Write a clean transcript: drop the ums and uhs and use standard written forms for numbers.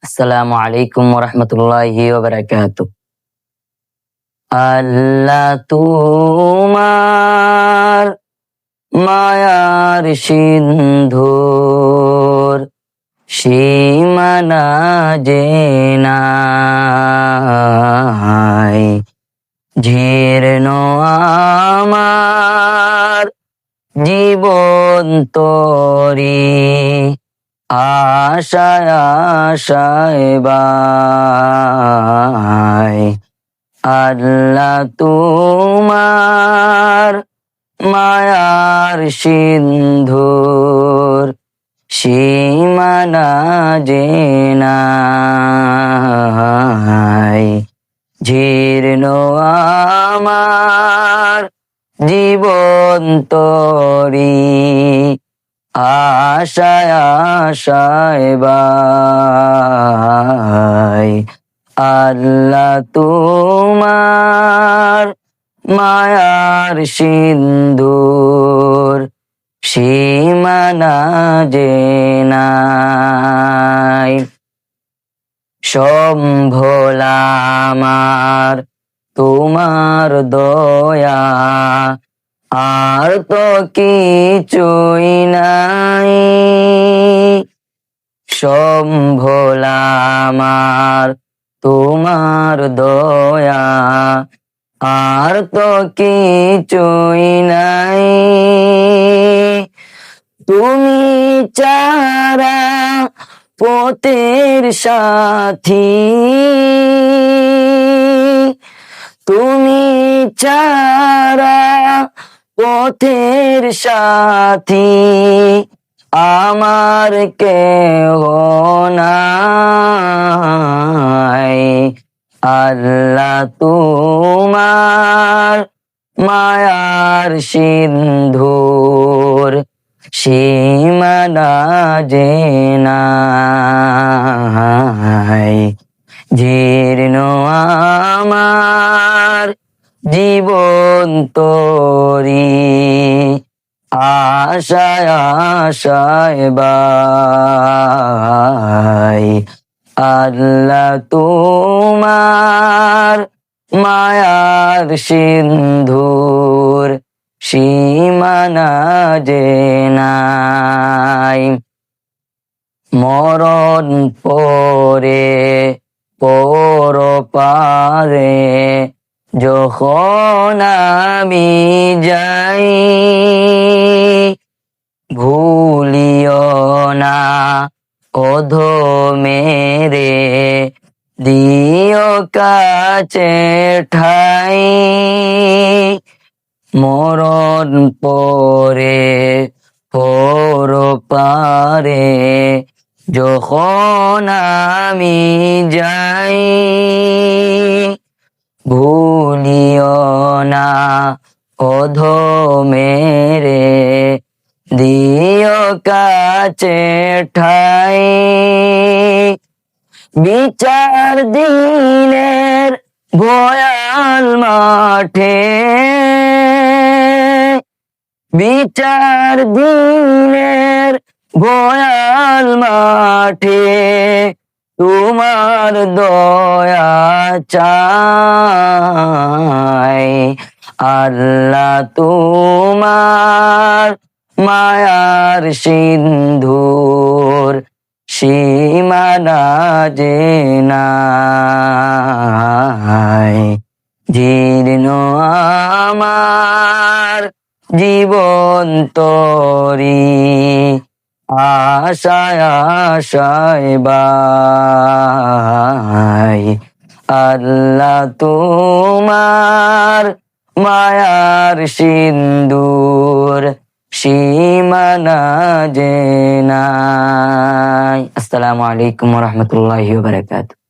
আসসালামু আলাইকুম ওরহমতুল্লাহি ওয়াবারাকাতুহ। আল্লাহ তোমার মায়ার সিন্ধুর সীমানা জেনাই জীর্ণ আমার জীবন তরি আশায় আশায় বাই আল্লাহ তোমার মায়ার সিন্ধুর সীমানা জেনাই জীর্ণ আমার জীবন তরি আশায় আশায় বাই আল্লাহ তোমার মায়ার সিন্ধুর সীমানা জেনাই সম্ভল আমার তোমার দয়া আর তো কিছুই নাই সম্ভল আমার তোমার দয়া আর তো কিছুই নাই তুমি চারা পথের সাথী তুমি চারা পথের সাথী আমার কেহ নাই আল্লাহ তোমার মায়ার সিন্ধুর সীমানা জেনাই জীর্ণ আমার জীবন তরি আশায় আশায় বাই আল্লাহ তোমার মায়ার সিন্ধুর সীমানা জেনাই মরণ পরে পর পারে যখন আমি যাই ভুলিও না অধমেরে দিও কাছে ঠাই মরণ পরে পর পারে যখন আমি যাই ভুলিও না অধমেরে দিও কাছে ঠাই বিচার দিনের ভয়াল মাঠে বিচার দিনের ভয়াল মাঠে তোমার দয়া চাই আল্লাহ তোমার মায়ার সিন্ধুর সীমানা জেনাই জীর্ণ আমার জীবন তরি আশায় আশায় বাই আল্লাহ তোমার মায়ার সিন্ধুর সীমানা জেনাই। আসসালামু আলাইকুম ওয়া রাহমাতুল্লাহি ওয়া বারাকাতুহু।